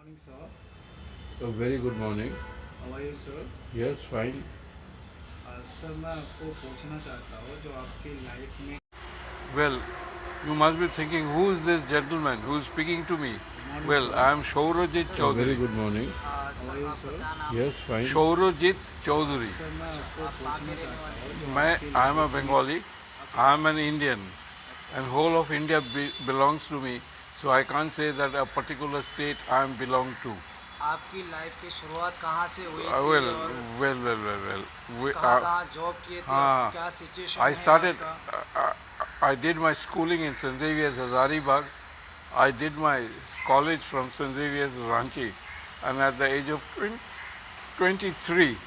Morning, sir. A very good morning. How are you, sir? Yes, fine. Sir मैं आपको पूछना चाहता हूँ जो आपकी लाइफ में Well, you must be thinking, who is this gentleman who is speaking to me? Morning Well, sir. I am Shaurajit A Chaudhary. very Good morning. How are you sir? Yes, fine. Shaurajit Chaudhary. Sir मैं आपको पूछना चाहता हूँ जो I आपकी am a life में Bengali. I am an Indian. And whole of India belongs to me. So I can't say that a particular state I am belong to. आपकी life की शुरुआत कहाँ से हुई थी Well, और well. कहाँ कहाँ जॉब किए थे हाँ, क्या सिचुएशन I है started, आपका? I did my schooling in St. Xavier's Hazaribagh. I did my college from St. Xavier's Ranchi. And at the age of 23,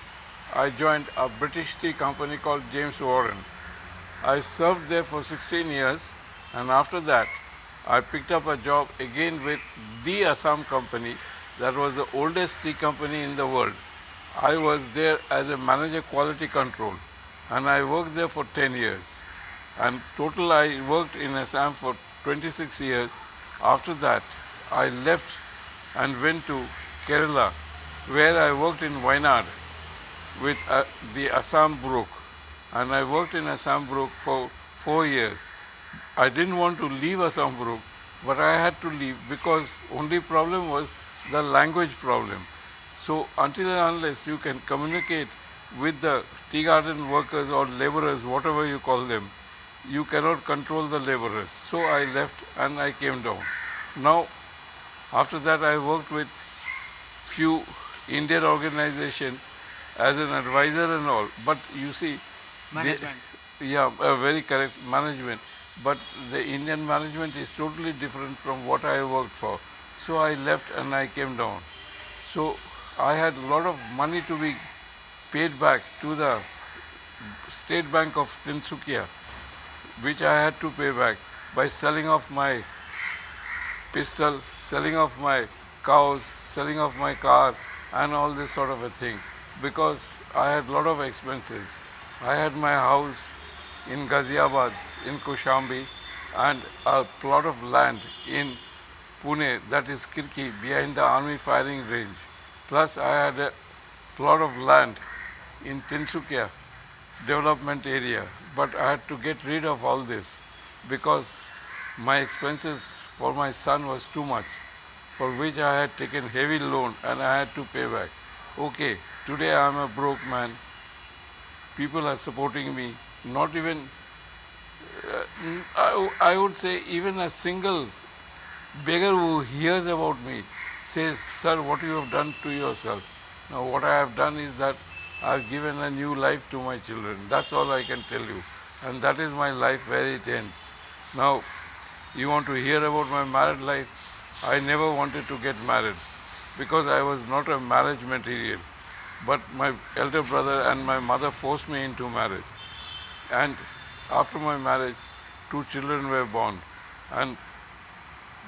I joined a British tea company called James Warren. I served there for 16 years, and after that, I picked up a job again with the Assam company, that was the oldest tea company in the world. I was there as a manager quality control, and I worked there for 10 years. And total, I worked in Assam for 26 years. After that, I left and went to Kerala, where I worked in Wayanad with the Assam Brook, and I worked in Assam Brook for 4 years. I didn't want to leave Assam Brook, but I had to leave because only problem was the language problem. So until and unless you can communicate with the tea garden workers or laborers, whatever you call them, you cannot control the laborers. So I left and I came down. Now, after that, I worked with few Indian organizations as an advisor and all. But you see, Management. yeah, very correct management. But the Indian management is totally different from what I worked for. So I left and I came down. So I had a lot of money to be paid back to the State Bank of Tinsukia, which I had to pay back by selling off my pistol, selling off my cows, selling off my car, and all this sort of a thing, because I had a lot of expenses. I had my house in Ghaziabad, in Kushambi, and a plot of land in Pune, that is Kirki, behind the army firing range. Plus, I had a plot of land in Tinsukia development area, but I had to get rid of all this because my expenses for my son was too much, for which I had taken heavy loan and I had to pay back. Okay, today I am a broke man. People are supporting me. Not even, I would say, even a single beggar who hears about me says, "Sir, what you have done to yourself." Now, what I have done is that I have given a new life to my children. That's all I can tell you. And that is my life where it ends. Now, you want to hear about my married life? I never wanted to get married because I was not a marriage material. But my elder brother and my mother forced me into marriage. And after my marriage, two children were born. And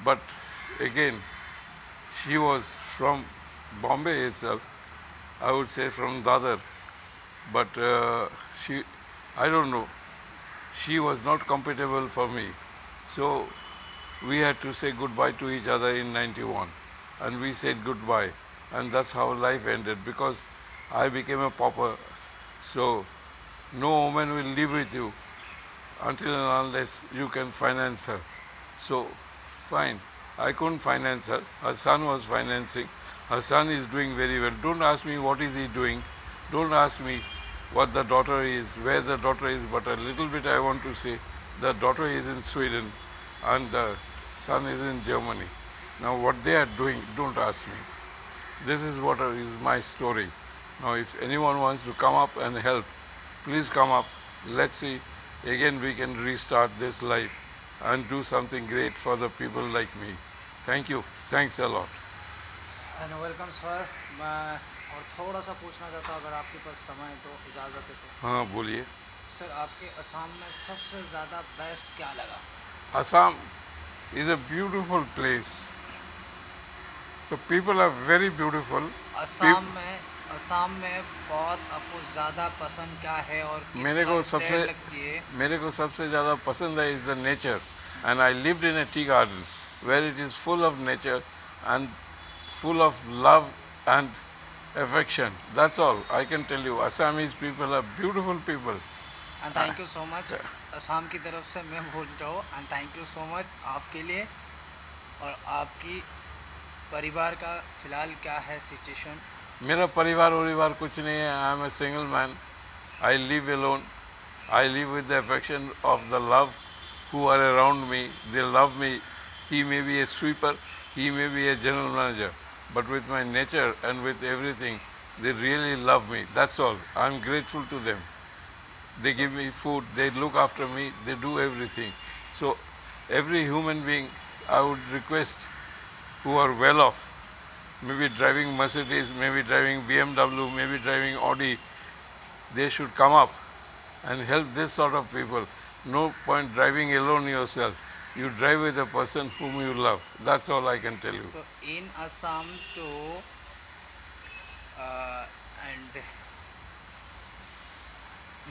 but again, she was from Bombay itself, I would say from Dadar. But she, I don't know, she was not compatible for me. So we had to say goodbye to each other in 91. And we said goodbye. And that's how life ended because I became a pauper. So no woman will live with you until and unless you can finance her. So, fine. I couldn't finance her. Her son was financing. Her son is doing very well. Don't ask me what is he doing. Don't ask me what the daughter is, where the daughter is, but a little bit I want to say. The daughter is in Sweden and the son is in Germany. Now what they are doing, don't ask me. This is what is my story. Now if anyone wants to come up and help, please come up. Let's see, again we can restart this life and do something great for the people like me. Thank you. Thanks a lot. And welcome sir. मैं और थोड़ा सा पूछना चाहता हूँ अगर आपके पास समय है तो इजाज़त है तो. हाँ बोलिए. सर आपके असम में सबसे ज़्यादा बेस्ट क्या लगा? Assam is a beautiful place. The people are very beautiful. Assam में बहुत आपको ज़्यादा पसंद क्या है और किस मेरे को तरह सबसे स्टाइल लगती है? मेरे को सबसे ज़्यादा पसंद है is the nature, and I lived in a tea garden where it is full of nature and full of love and affection. That's all I can tell you. Assamese people are beautiful people. And thank you so much Assam की तरफ से मैं बोल रहा हूँ and thank you so much आपके लिए। और आपकी परिवार का फ़िलहाल क्या है सिचुएशन? मेरा परिवार कुछ नहीं है. I am a single man. I live alone. I live with the affection of the love who are around me. They love me. He may be a sweeper, he may be a general manager, but with my nature and with everything, they really love me. That's all. I'm grateful to them. They give me food, they look after me, they do everything. So every human being, I would request, who are well off, maybe driving Mercedes, maybe driving BMW, maybe driving Audi, they should come up and help this sort of people. No point driving alone yourself. You drive with a person whom you love. That's all I can tell you. So in Assam to and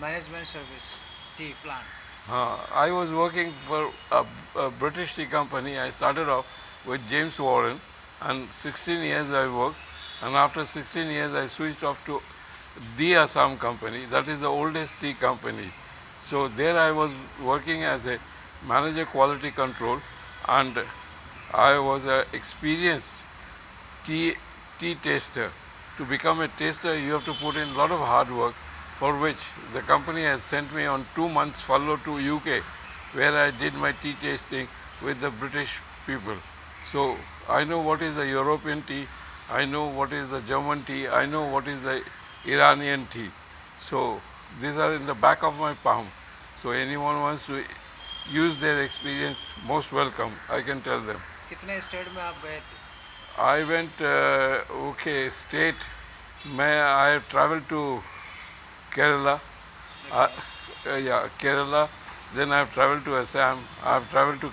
management service tea plant. I was working for a British tea company. I started off with James Warren, and 16 years I worked, and after 16 years I switched off to the Assam company. That is the oldest tea company. So there I was working as a manager quality control, and I was an experienced tea taster. To become a taster, you have to put in a lot of hard work, for which the company has sent me on 2 months furlough to UK, where I did my tea tasting with the British people. So I know what is the European tea, I know what is the German tea, I know what is the Iranian tea. So these are in the back of my palm. So anyone wants to use their experience, most welcome. I can tell them. कितने state में आप गए थे? I went state. I have traveled to Kerala. Kerala. Then I have traveled to Assam. I have traveled to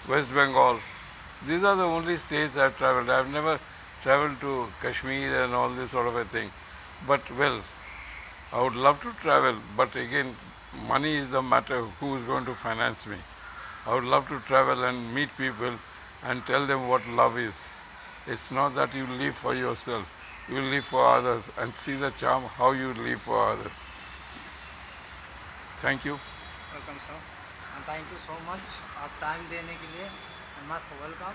West Bengal. These are the only states I have traveled. I have never traveled to Kashmir and all this sort of a thing. But well, I would love to travel, but again, money is the matter. Who is going to finance me? I would love to travel and meet people and tell them what love is. It's not that you live for yourself. You live for others and see the charm how you live for others. Thank you. Welcome sir and thank you so much आप time देने के लिए। मस्त welcome.